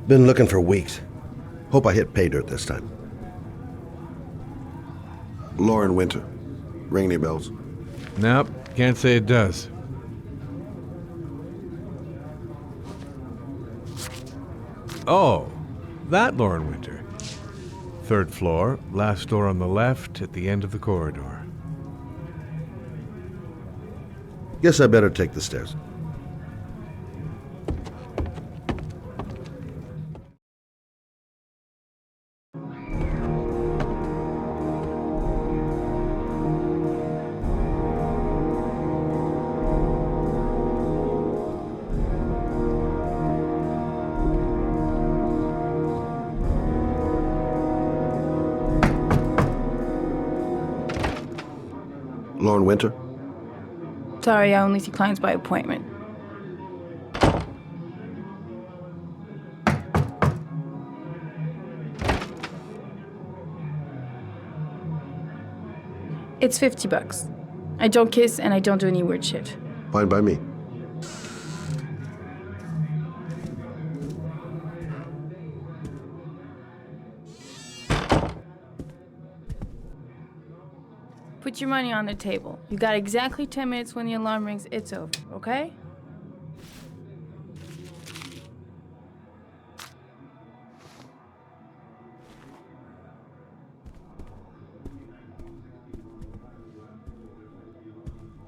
Been looking for weeks. Hope I hit pay dirt this time. Lauren Winter. Ring any bells? Nope, can't say it does. Oh, that Lauren Winter. 3rd floor, last door on the left at the end of the corridor. Guess I better take the stairs. Lauren Winter? Sorry, I only see clients by appointment. It's $50. I don't kiss and I don't do any weird shit. Fine by me. Put your money on the table. You got exactly 10 minutes. When the alarm rings, it's over, okay?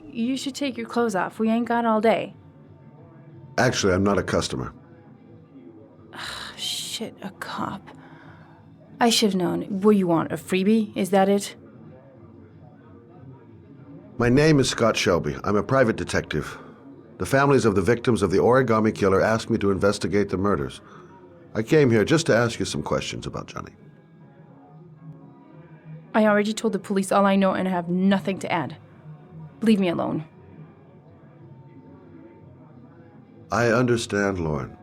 You should take your clothes off. We ain't got all day. Actually, I'm not a customer. Shit, a cop. I should've known. What you want, a freebie? Is that it? My name is Scott Shelby. I'm a private detective. The families of the victims of the origami killer asked me to investigate the murders. I came here just to ask you some questions about Johnny. I already told the police all I know and I have nothing to add. Leave me alone. I understand, Lauren.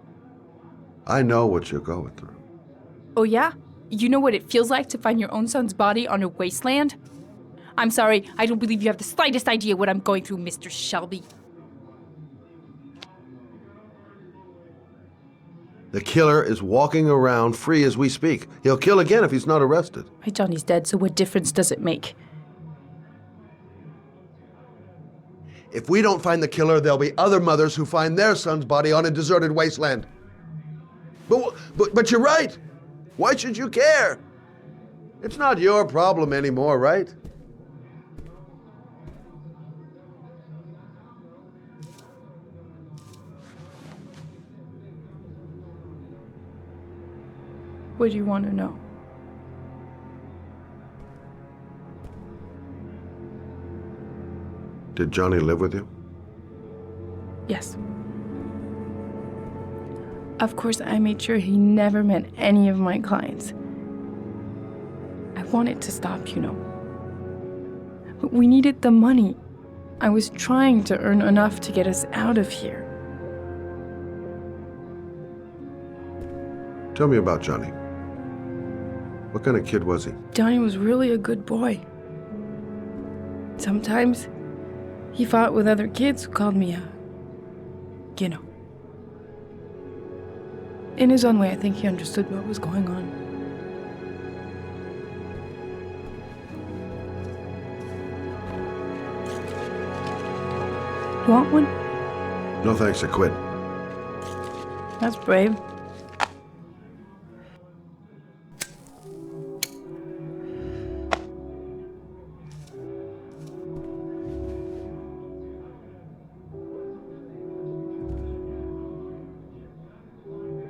I know what you're going through. Oh yeah? You know what it feels like to find your own son's body on a wasteland? I'm sorry, I don't believe you have the slightest idea what I'm going through, Mr. Shelby. The killer is walking around free as we speak. He'll kill again if he's not arrested. My Johnny's dead, so what difference does it make? If we don't find the killer, there'll be other mothers who find their son's body on a deserted wasteland. But you're right. Why should you care? It's not your problem anymore, right? What do you want to know? Did Johnny live with you? Yes. Of course, I made sure he never met any of my clients. I wanted to stop, you know. But we needed the money. I was trying to earn enough to get us out of here. Tell me about Johnny. What kind of kid was he? Johnny was really a good boy. Sometimes he fought with other kids who called me you know. In his own way, I think he understood what was going on. You want one? No thanks, I quit. That's brave.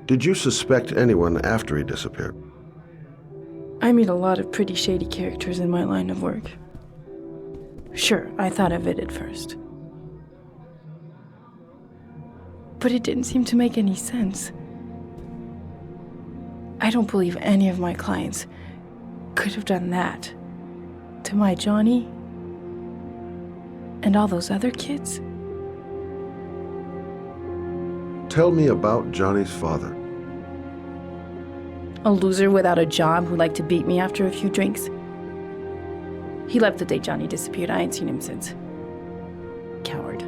Did you suspect anyone after he disappeared? I meet a lot of pretty shady characters in my line of work. Sure, I thought of it at first. But it didn't seem to make any sense. I don't believe any of my clients could have done that to my Johnny and all those other kids. Tell me about Johnny's father. A loser without a job who liked to beat me after a few drinks. He left the day Johnny disappeared. I ain't seen him since. Coward.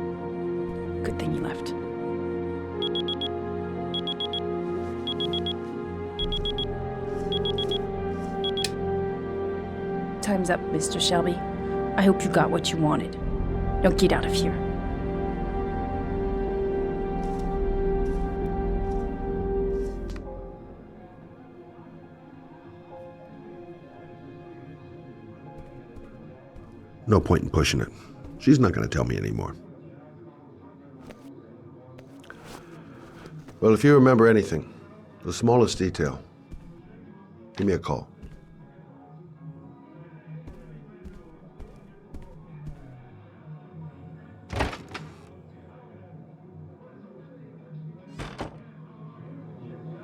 Good thing he left. time's up, Mr. Shelby. I hope you got what you wanted. Now get out of here. No point in pushing it. She's not going to tell me anymore. Well, if you remember anything, the smallest detail, give me a call.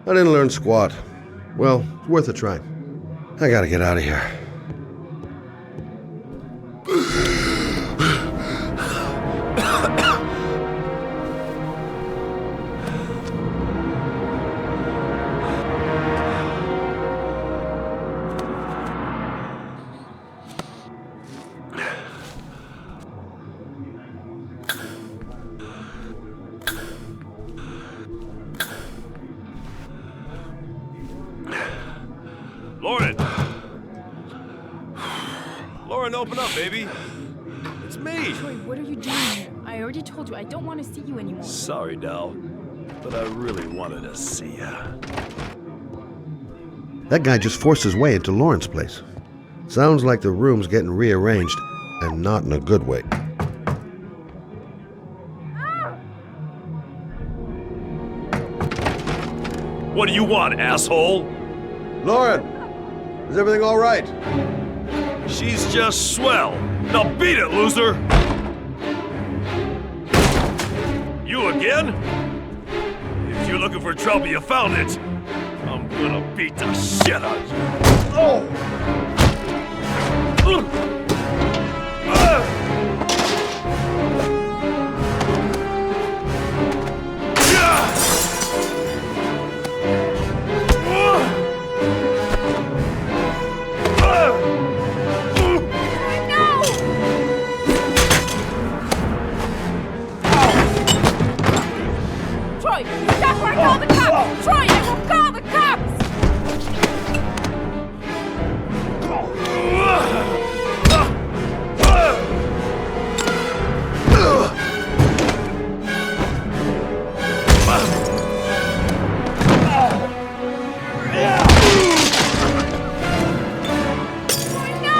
I didn't learn squat. Well, it's worth a try. I gotta get out of here. Lauren! Lauren, open up, baby. It's me. Troy, what are you doing here? I already told you I don't want to see you anymore. Sorry, Dal, but I really wanted to see ya. That guy just forced his way into Lauren's place. Sounds like the room's getting rearranged, and not in a good way. What do you want, asshole? Lauren! Is everything all right? She's just swell. Now beat it, loser! You again? If you're looking for trouble, you found it. I'm gonna beat the shit out of you. Oh! Troy, stop or I call the cops! Troy, I will call the cops! Troy, no!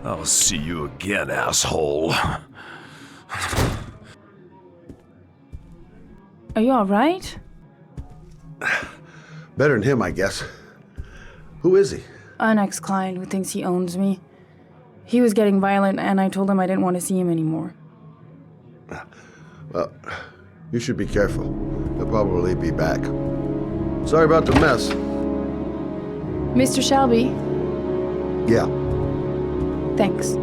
I'll see you again, asshole. Are you alright? Better than him, I guess. Who is he? An ex-client who thinks he owns me. He was getting violent and I told him I didn't want to see him anymore. Well, you should be careful. He'll probably be back. Sorry about the mess. Mr. Shelby, Yeah. thanks.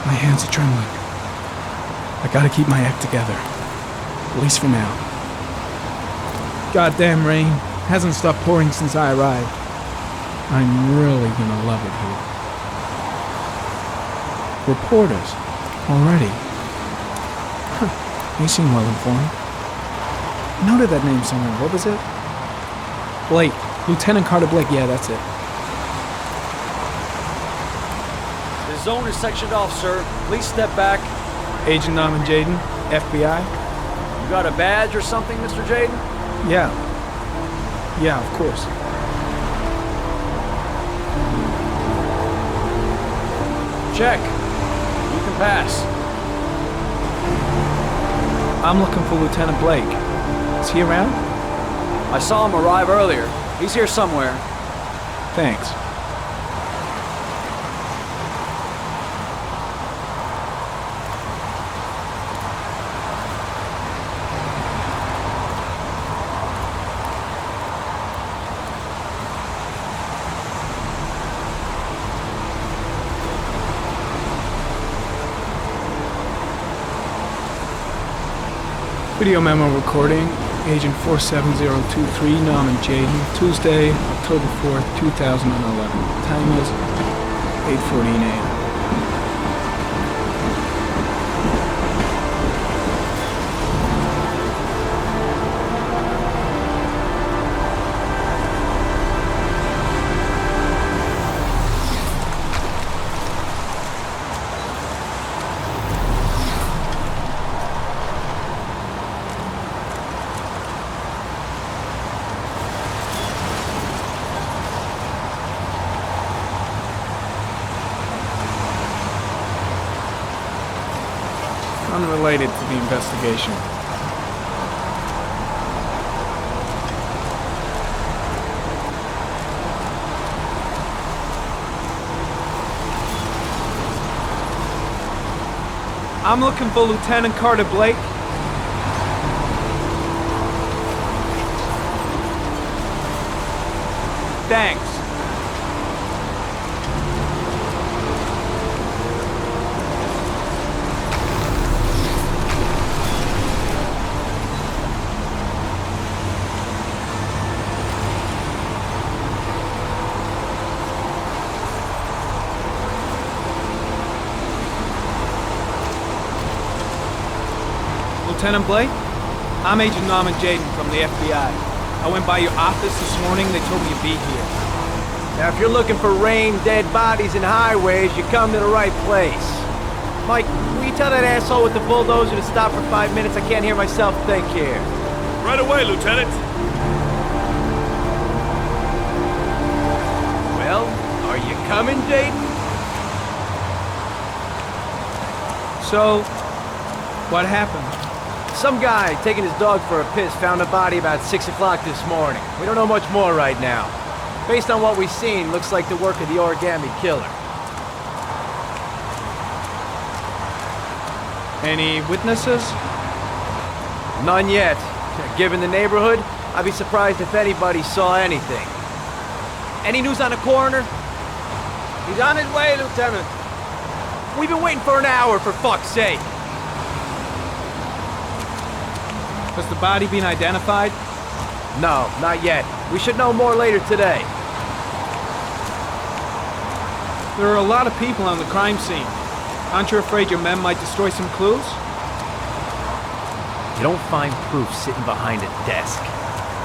My hands are trembling. I gotta keep my act together. At least for now. Goddamn rain hasn't stopped pouring since I arrived. I'm really gonna love it here. Reporters. Already. Huh. They seem well informed. Noted that name somewhere. What was it? Blake. Lieutenant Carter Blake. Yeah, that's it. The zone is sectioned off, sir. Please step back. Agent Norman Jaden, FBI. You got a badge or something, Mr. Jaden? Yeah. Yeah, of course. Check. You can pass. I'm looking for Lieutenant Blake. Is he around? I saw him arrive earlier. He's here somewhere. Thanks. Video memo recording, Agent 47023, Norman Jaden, Tuesday, October 4th, 2011. Time is 8:14 a.m. Unrelated to the investigation. I'm looking for Lieutenant Carter Blake. Thanks. Lieutenant Blake? I'm Agent Norman Jaden from the FBI. I went by your office this morning. They told me you'd be here. Now, if you're looking for rain, dead bodies, and highways, you come to the right place. Mike, will you tell that asshole with the bulldozer to stop for 5 minutes? I can't hear myself think here. Right away, Lieutenant. Well, are you coming, Jaden? So, what happened? Some guy taking his dog for a piss found a body about 6 o'clock this morning. We don't know much more right now. Based on what we've seen, looks like the work of the origami killer. Any witnesses? None yet. Given the neighborhood, I'd be surprised if anybody saw anything. Any news on the coroner? He's on his way, Lieutenant. We've been waiting for an hour, for fuck's sake. Has the body been identified? No, not yet. We should know more later today. There are a lot of people on the crime scene. Aren't you afraid your men might destroy some clues? You don't find proof sitting behind a desk.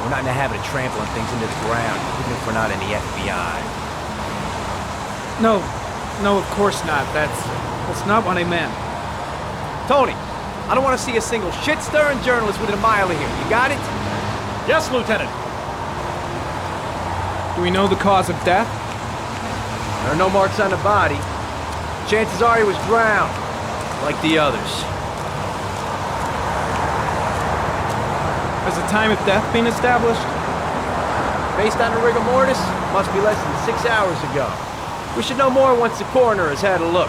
We're not in the habit of trampling things into the ground, even if we're not in the FBI. No, of course not. That's not what I meant. Tony, I don't want to see a single shit-stirring journalist within a mile of here. You got it? Yes, Lieutenant. Do we know the cause of death? There are no marks on the body. Chances are he was drowned, like the others. Has the time of death been established? Based on the rigor mortis, must be less than 6 hours ago. We should know more once the coroner has had a look.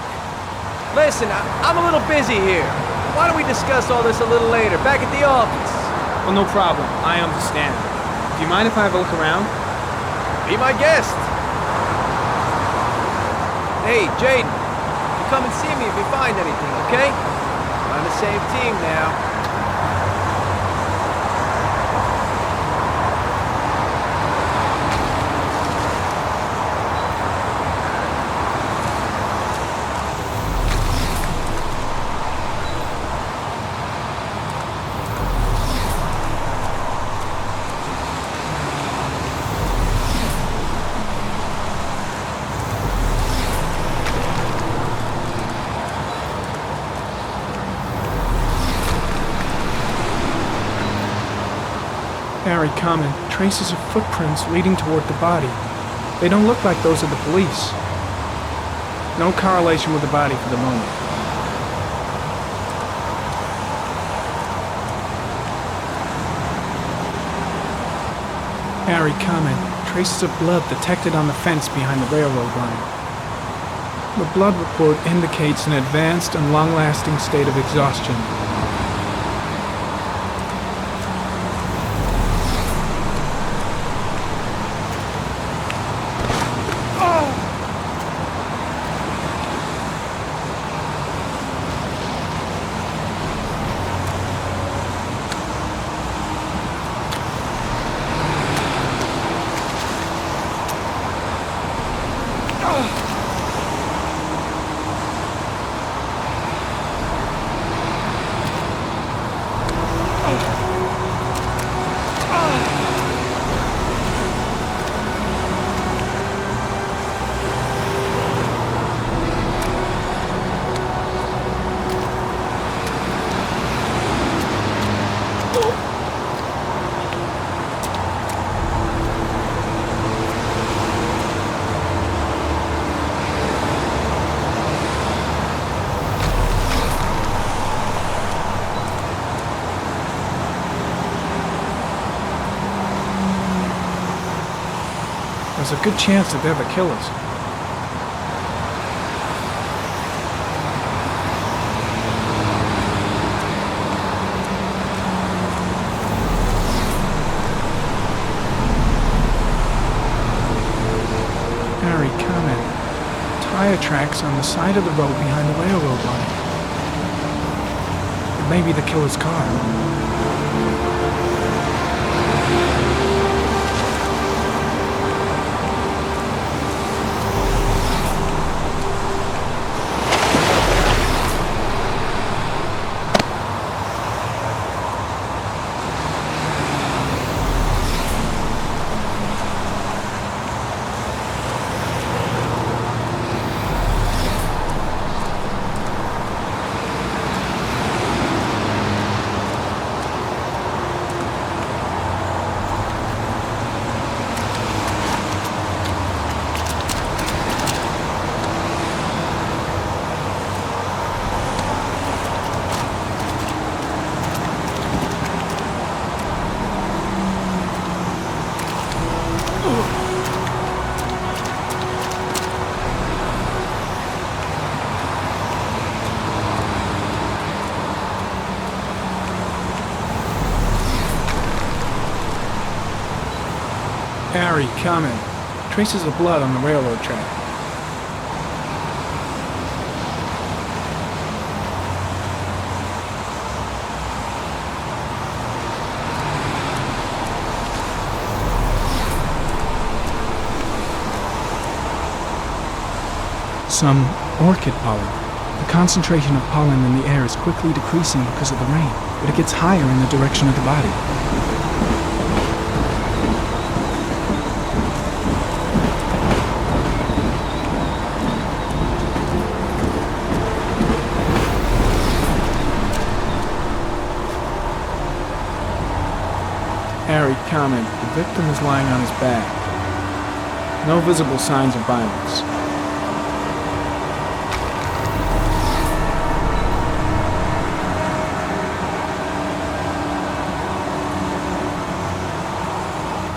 Listen, I'm a little busy here. Why don't we discuss all this a little later, back at the office? Well, no problem. I understand. Do you mind if I have a look around? Be my guest. Hey, Jaden, you come and see me if you find anything, okay? We're on the same team now. Very common. Traces of footprints leading toward the body. They don't look like those of the police. No correlation with the body for the moment. Very common. Traces of blood detected on the fence behind the railroad line. The blood report indicates an advanced and long-lasting state of exhaustion. There's a good chance that they're the killers. Very common. Tire tracks on the side of the road behind the railroad line. It may be the killer's car. Very common. Traces of blood on the railroad track. Some orchid pollen. The concentration of pollen in the air is quickly decreasing because of the rain, but it gets higher in the direction of the body. Very common. The victim is lying on his back. No visible signs of violence.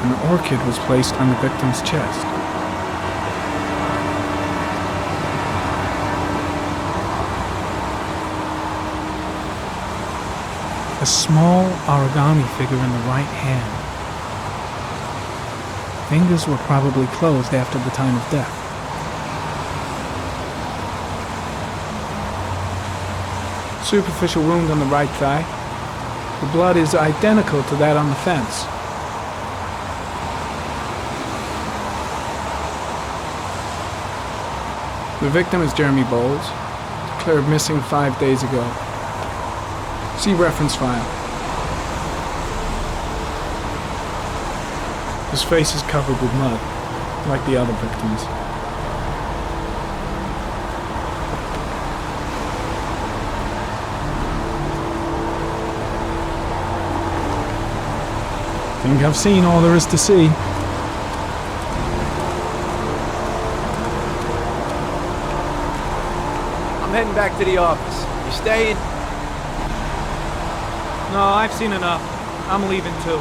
An orchid was placed on the victim's chest. A small origami figure in the right hand. Fingers were probably closed after the time of death. Superficial wound on the right thigh. The blood is identical to that on the fence. The victim is Jeremy Bowles, declared missing 5 days ago. See reference file. His face is covered with mud, like the other victims. Think I've seen all there is to see. I'm heading back to the office. You staying? No, I've seen enough. I'm leaving too.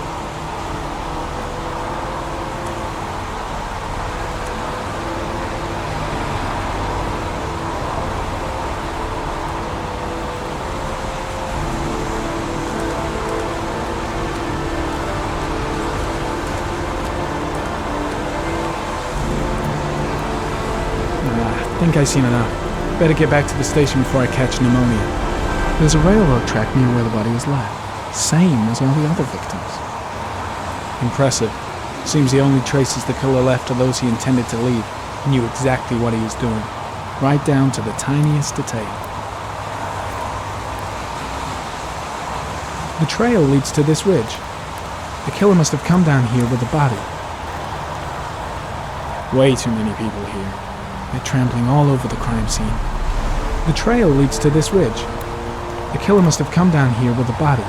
I think I've seen enough. Better get back to the station before I catch pneumonia. There's a railroad track near where the body was left. Same as all the other victims. Impressive. Seems the only traces the killer left are those he intended to leave. He knew exactly what he was doing. Right down to the tiniest detail. The trail leads to this ridge. The killer must have come down here with the body. Way too many people here. They're trampling all over the crime scene. The trail leads to this ridge. The killer must have come down here with the body.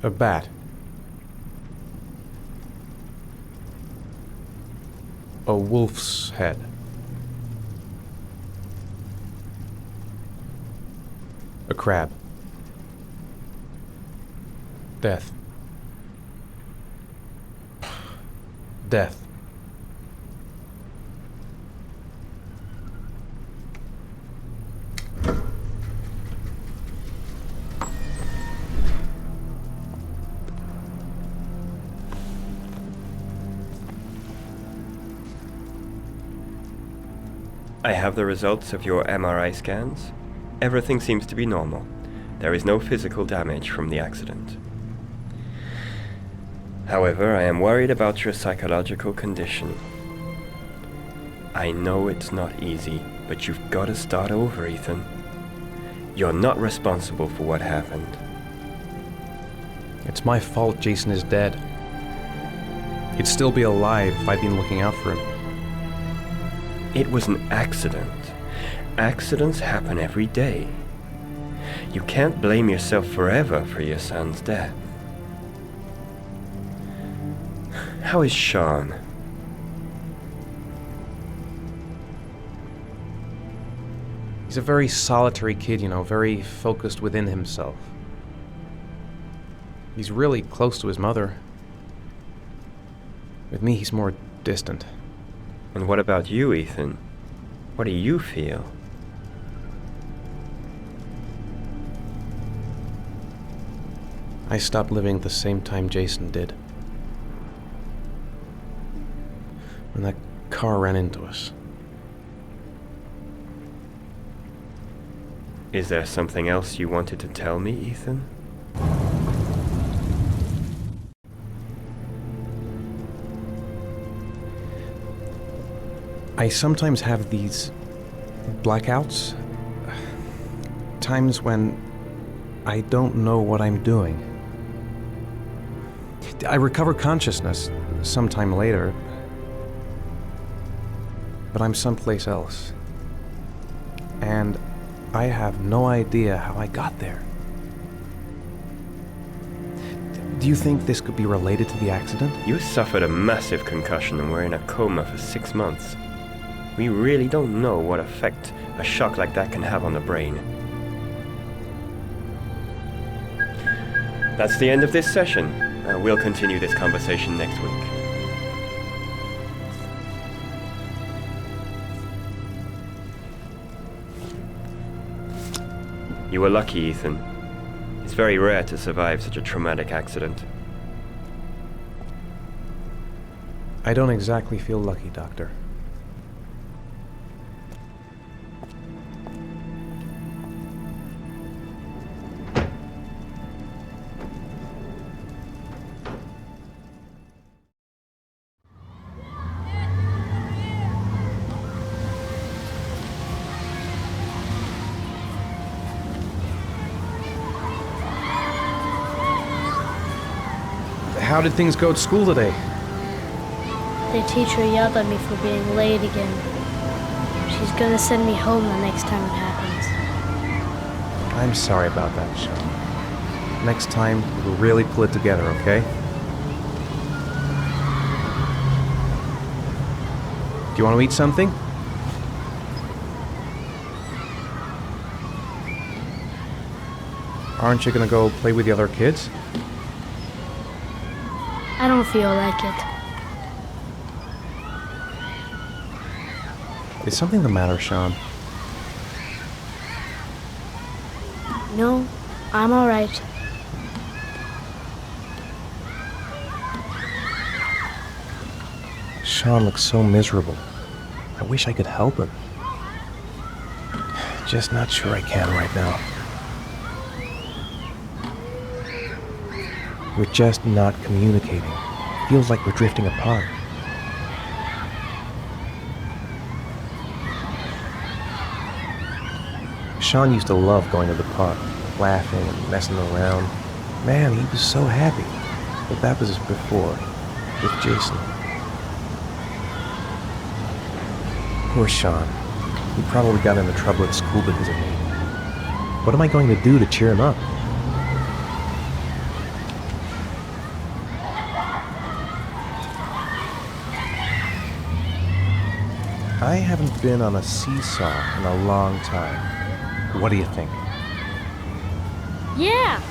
A bat. A wolf's head. A crab. Death. Death. I have the results of your MRI scans. Everything seems to be normal. There is no physical damage from the accident. However, I am worried about your psychological condition. I know it's not easy, but you've got to start over, Ethan. You're not responsible for what happened. It's my fault Jason is dead. He'd still be alive if I'd been looking out for him. It was an accident. Accidents happen every day. You can't blame yourself forever for your son's death. How is Sean? He's a very solitary kid, very focused within himself. He's really close to his mother. With me, he's more distant. And what about you, Ethan? What do you feel? I stopped living at the same time Jason did. When that car ran into us. Is there something else you wanted to tell me, Ethan? I sometimes have these blackouts. Times when I don't know what I'm doing. I recover consciousness sometime later, but I'm someplace else. And I have no idea how I got there. Do you think this could be related to the accident? You suffered a massive concussion and were in a coma for 6 months. We really don't know what effect a shock like that can have on the brain. That's the end of this session. We'll continue this conversation next week. You were lucky, Ethan. It's very rare to survive such a traumatic accident. I don't exactly feel lucky, Doctor. How did things go at school today? The teacher yelled at me for being late again. She's gonna send me home the next time it happens. I'm sorry about that, Sean. Next time, we'll really pull it together, okay? Do you want to eat something? Aren't you gonna go play with the other kids? I don't feel like it. Is something the matter, Sean? No, I'm alright. Sean looks so miserable. I wish I could help him. Just not sure I can right now. We're just not communicating. Feels like we're drifting apart. Sean used to love going to the park, laughing and messing around. Man, he was so happy. But that was before, with Jason. Poor Sean. He probably got into trouble at school because of me. What am I going to do to cheer him up? I haven't been on a seesaw in a long time. What do you think? Yeah!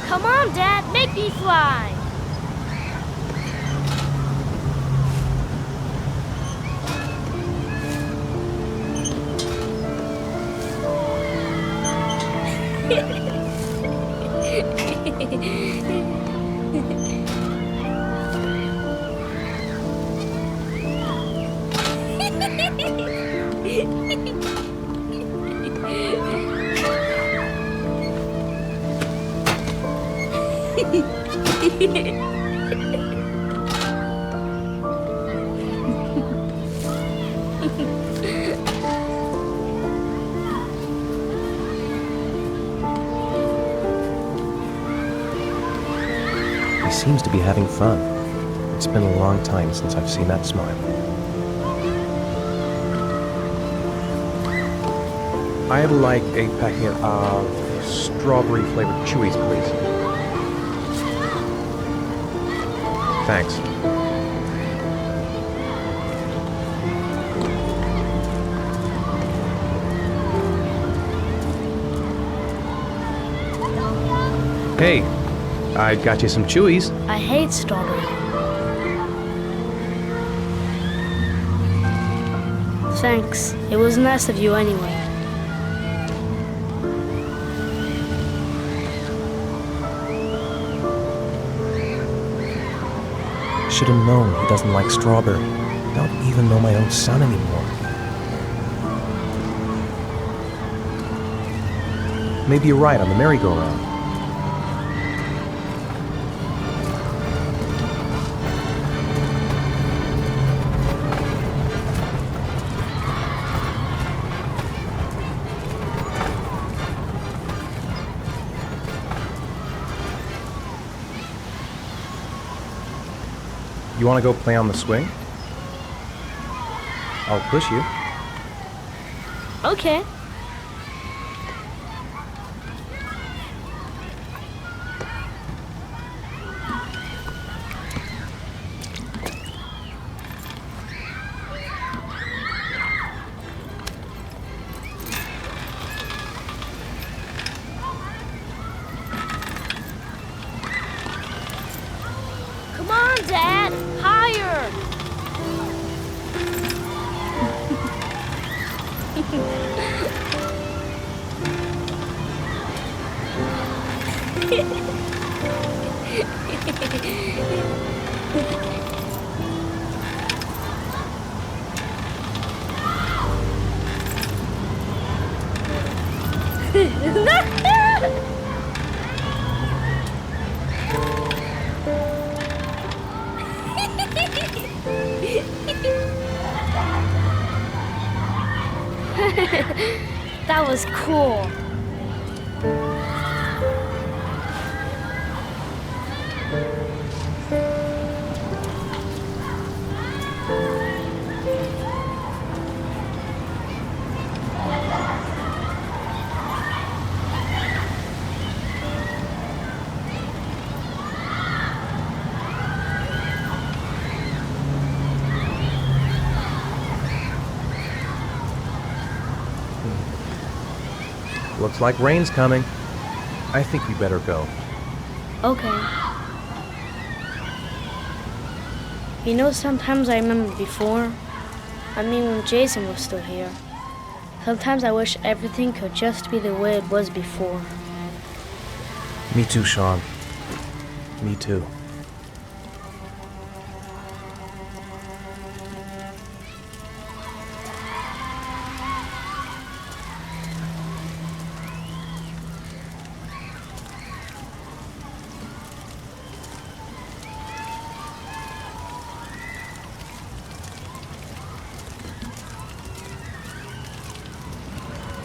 Come on, Dad, make me fly! He seems to be having fun. It's been a long time since I've seen that smile. I'd like a packet of strawberry-flavored chewies, please. Thanks. Hey, I got you some chewies. I hate strawberry. Thanks. It was nice of you anyway. Should have known he doesn't like strawberry. Don't even know my own son anymore. Maybe you're right on the merry-go-round. You want to go play on the swing? I'll push you. Okay. Come on, Dad! Higher! That was cool. Looks like rain's coming. I think we better go. Okay. You know, sometimes I remember before. I mean, when Jason was still here. Sometimes I wish everything could just be the way it was before. Me too, Sean. Me too.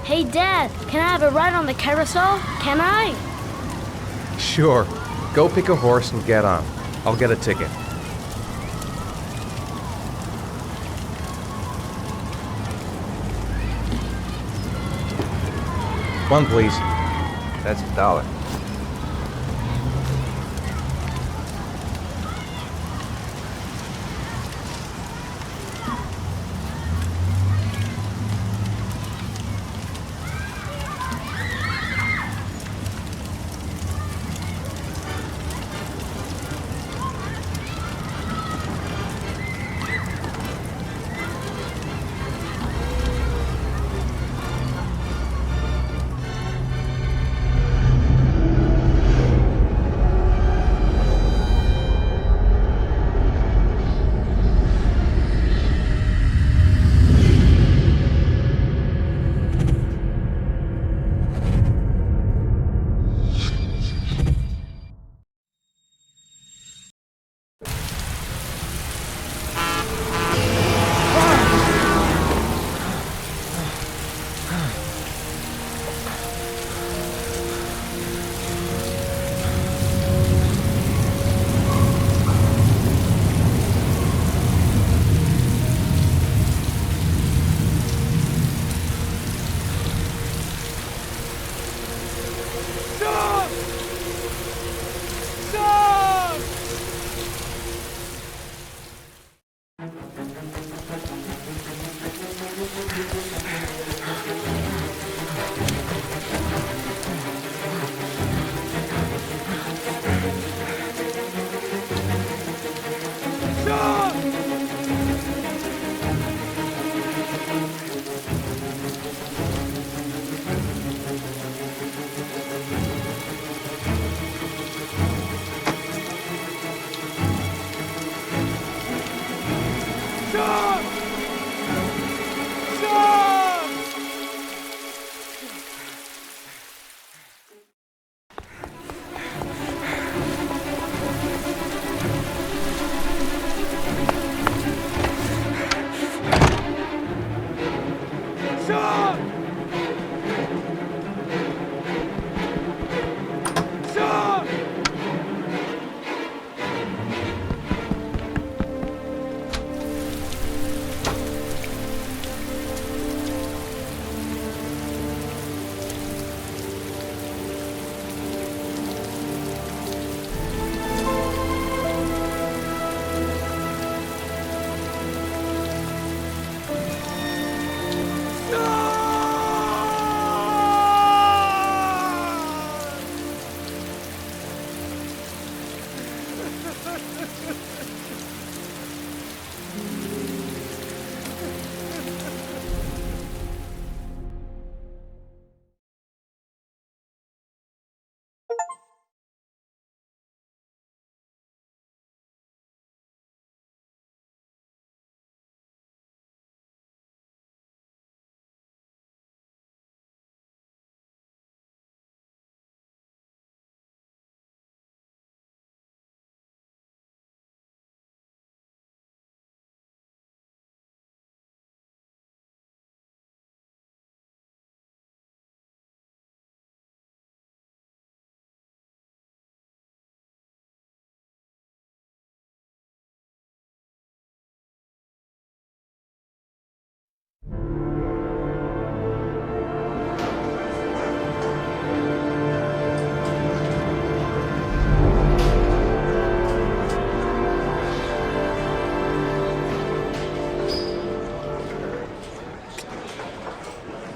Hey, Dad, can I have a ride on the carousel? Can I? Sure. Go pick a horse and get on. I'll get a ticket. One, please. That's $1.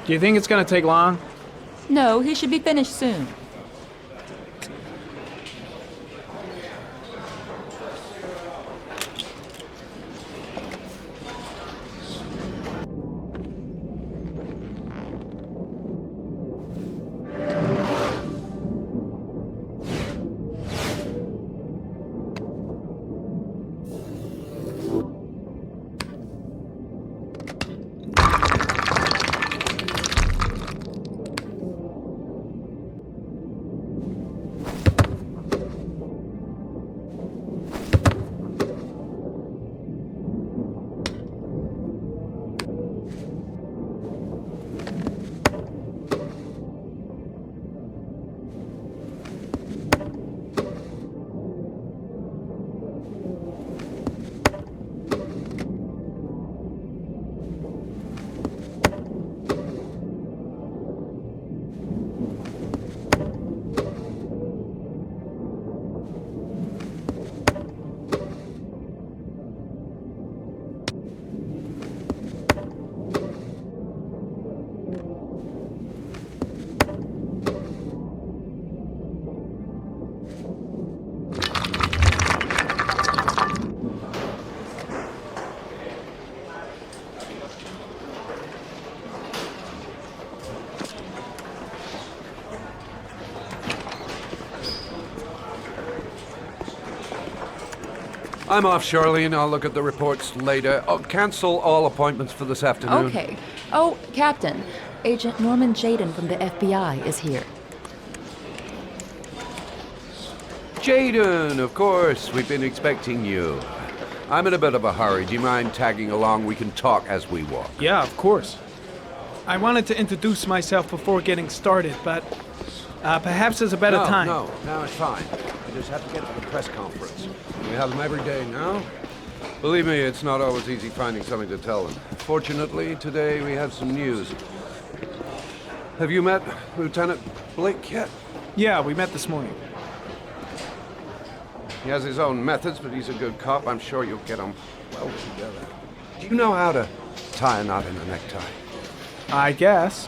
Do you think it's gonna take long? No, he should be finished soon. I'm off, Charlene. I'll look at the reports later. Oh, cancel all appointments for this afternoon. Okay. Oh, Captain, Agent Norman Jaden from the FBI is here. Jaden, of course. We've been expecting you. I'm in a bit of a hurry. Do you mind tagging along? We can talk as we walk. Yeah, of course. I wanted to introduce myself before getting started, but perhaps there's a better time. No, it's fine. I just have to get to the press conference. We have them every day now. Believe me, it's not always easy finding something to tell them. Fortunately, today we have some news. Have you met Lieutenant Blake yet? Yeah, we met this morning. He has his own methods, but he's a good cop. I'm sure you'll get on well together. Do you know how to tie a knot in a necktie? I guess.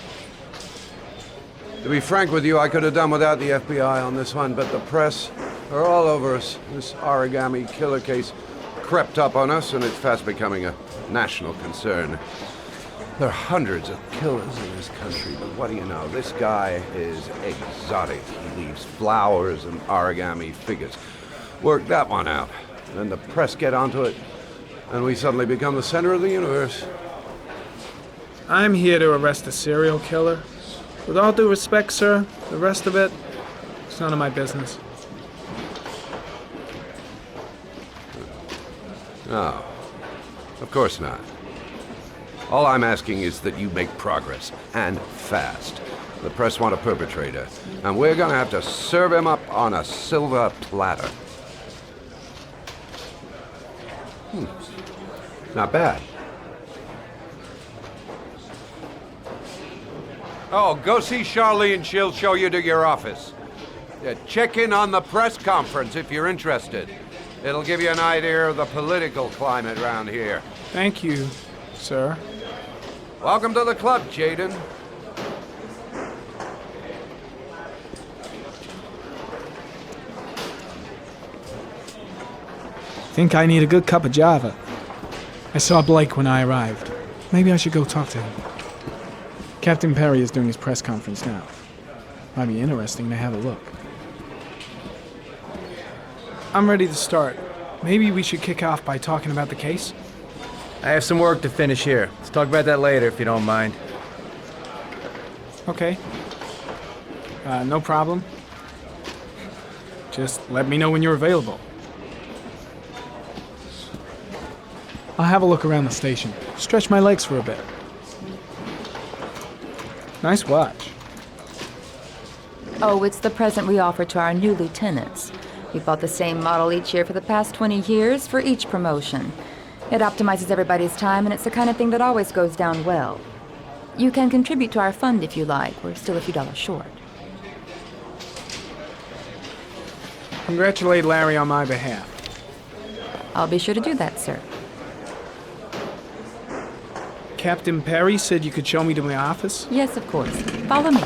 To be frank with you, I could have done without the FBI on this one, but the press are all over us. This origami killer case crept up on us, and it's fast becoming a national concern. There are hundreds of killers in this country, but what do you know? This guy is exotic. He leaves flowers and origami figures. Work that one out. Then the press get onto it, and we suddenly become the center of the universe. I'm here to arrest a serial killer. With all due respect, sir, the rest of it, it's none of my business. No, of course not. All I'm asking is that you make progress, and fast. The press want a perpetrator, and we're gonna have to serve him up on a silver platter. Not bad. Oh, go see Charlene. She'll show you to your office. Check in on the press conference if you're interested. It'll give you an idea of the political climate around here. Thank you, sir. Welcome to the club, Jaden. think I need a good cup of Java. I saw Blake when I arrived. Maybe I should go talk to him. Captain Perry is doing his press conference now. Might be interesting to have a look. I'm ready to start. Maybe we should kick off by talking about the case? I have some work to finish here. Let's talk about that later if you don't mind. Okay. No problem. Just let me know when you're available. I'll have a look around the station. Stretch my legs for a bit. Nice watch. Oh, it's the present we offer to our new lieutenants. We bought the same model each year for the past 20 years for each promotion. It optimizes everybody's time, and it's the kind of thing that always goes down well. You can contribute to our fund if you like. We're still a few dollars short. Congratulate Larry on my behalf. I'll be sure to do that, sir. Captain Perry said you could show me to my office? Yes, of course. Follow me.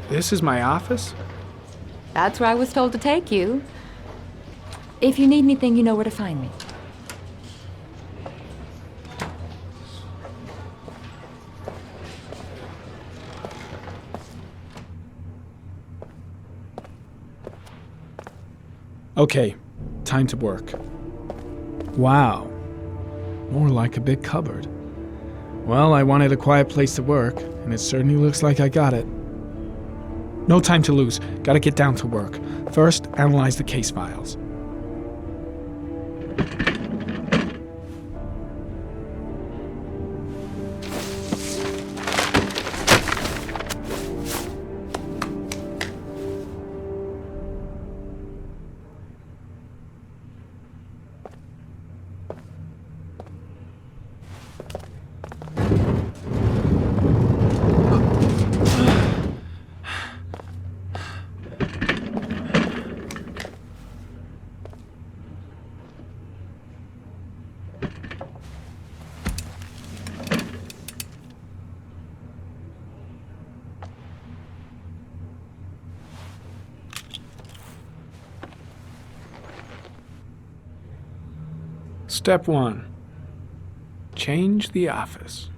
This is my office? That's where I was told to take you. If you need anything, you know where to find me. Okay, time to work. Wow. More like a big cupboard. Well, I wanted a quiet place to work, and it certainly looks like I got it. No time to lose. Gotta get down to work. First, analyze the case files. Step 1. Change the office.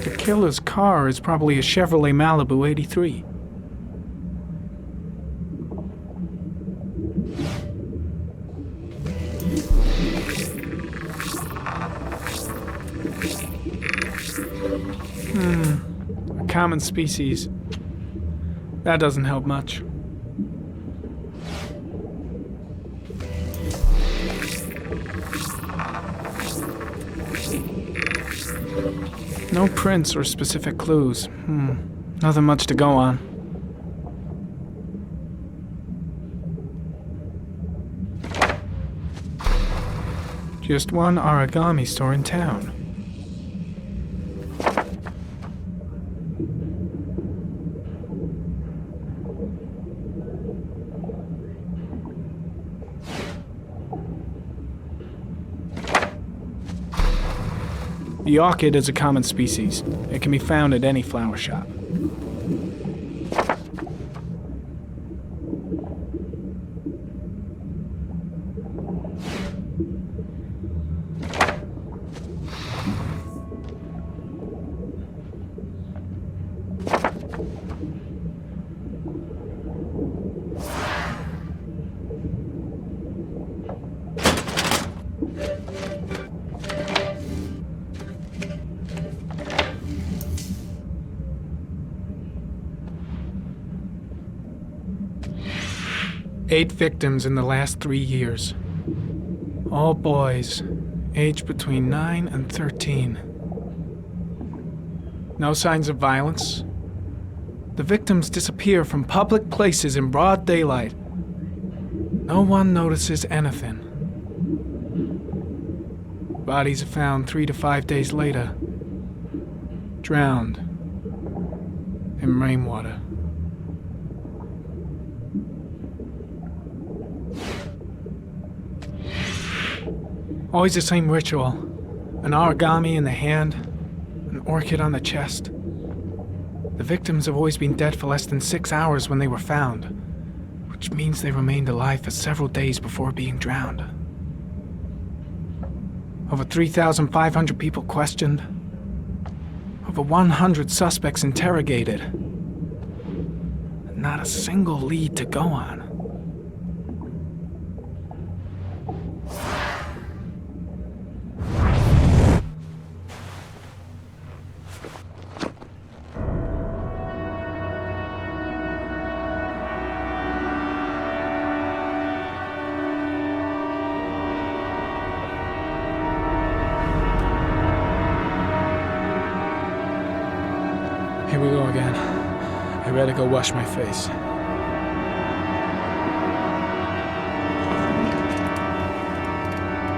The killer's car is probably a Chevrolet Malibu 83. A common species. That doesn't help much. No prints or specific clues. Nothing much to go on. Just one origami store in town. The orchid is a common species. It can be found at any flower shop. 8 victims in the last 3 years. All boys, aged between 9 and 13. No signs of violence. The victims disappear from public places in broad daylight. No one notices anything. Bodies are found 3 to 5 days later, drowned in rainwater. Always the same ritual. An origami in the hand, an orchid on the chest. The victims have always been dead for less than 6 hours when they were found, which means they remained alive for several days before being drowned. Over 3,500 people questioned. Over 100 suspects interrogated. Not a single lead to go on. Here we go again. I better go wash my face.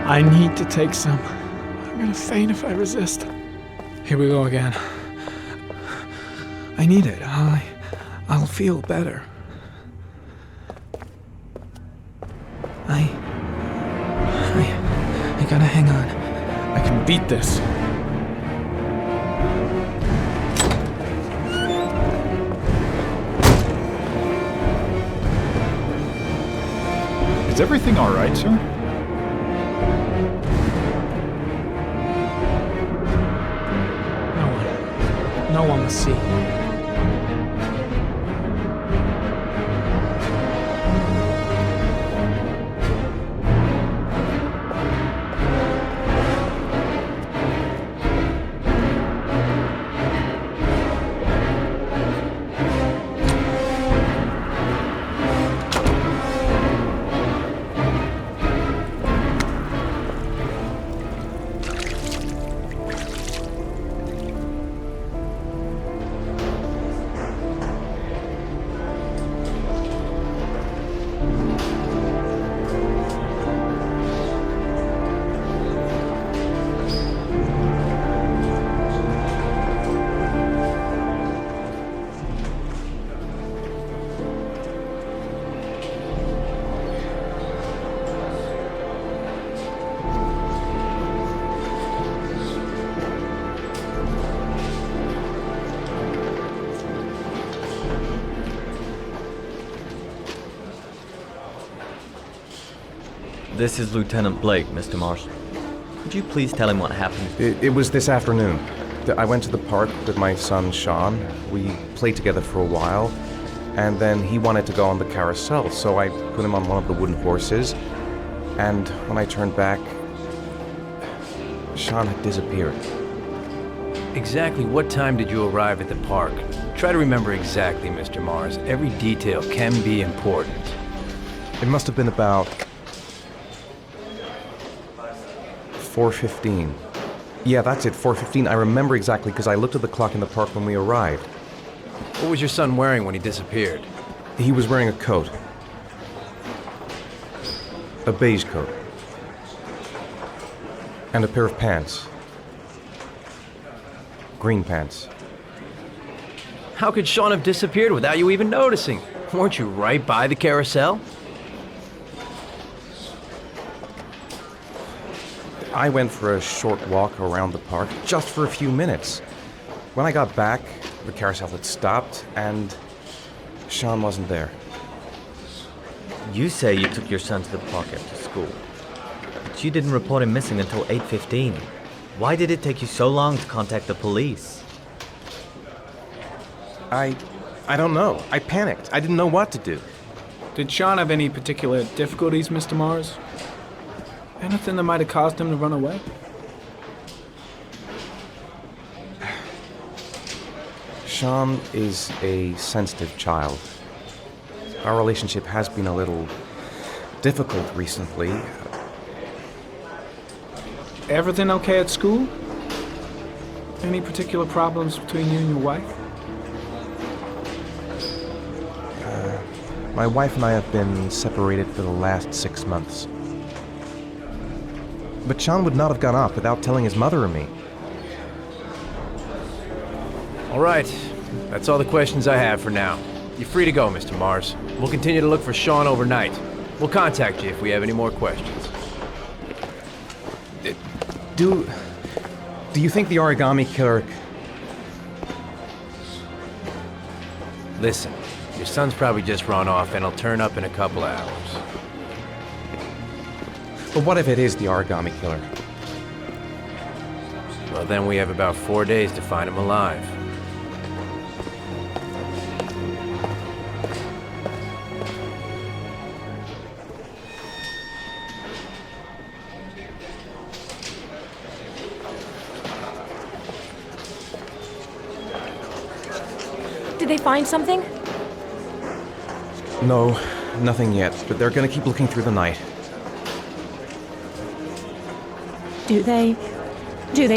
I need to take some. I'm gonna faint if I resist. Here we go again. I need it. I'll feel better. I gotta hang on. I can beat this. Is everything all right, sir? No one will see. This is Lieutenant Blake, Mr. Mars. Could you please tell him what happened? It was this afternoon. I went to the park with my son, Sean. We played together for a while, and then he wanted to go on the carousel, so I put him on one of the wooden horses, and when I turned back, Sean had disappeared. Exactly what time did you arrive at the park? Try to remember exactly, Mr. Mars. Every detail can be important. It must have been about 4:15. Yeah, that's it, 4:15. I remember exactly because I looked at the clock in the park when we arrived. What was your son wearing when he disappeared? He was wearing a coat. A beige coat. And a pair of pants. Green pants. How could Sean have disappeared without you even noticing? Weren't you right by the carousel? I went for a short walk around the park, just for a few minutes. When I got back, the carousel had stopped, and Sean wasn't there. You say you took your son to the park after school, but you didn't report him missing until 8:15. Why did it take you so long to contact the police? I don't know. I panicked. I didn't know what to do. Did Sean have any particular difficulties, Mr. Mars? Anything that might have caused him to run away? Sean is a sensitive child. Our relationship has been a little difficult recently. Everything okay at school? Any particular problems between you and your wife? My wife and I have been separated for the last 6 months. But Sean would not have gone off without telling his mother or me. All right. That's all the questions I have for now. You're free to go, Mr. Mars. We'll continue to look for Sean overnight. We'll contact you if we have any more questions. Do you think the origami killer... Listen, your son's probably just run off and he'll turn up in a couple of hours. But what if it is the origami killer? Well, then we have about 4 days to find him alive. Did they find something? No, nothing yet, but they're gonna keep looking through the night. Do they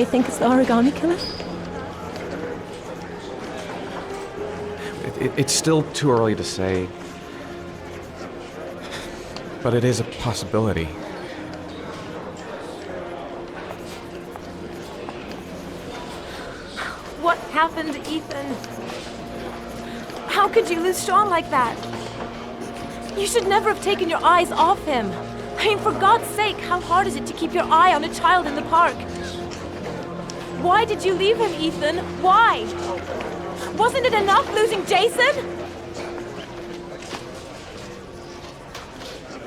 think it's the origami killer? It's still too early to say, but it is a possibility. What happened, Ethan? How could you lose Sean like that? You should never have taken your eyes off him. I mean, for God's sake, how hard is it to keep your eye on a child in the park? Why did you leave him, Ethan? Why? Wasn't it enough losing Jason?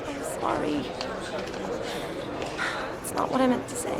I'm sorry. It's not what I meant to say.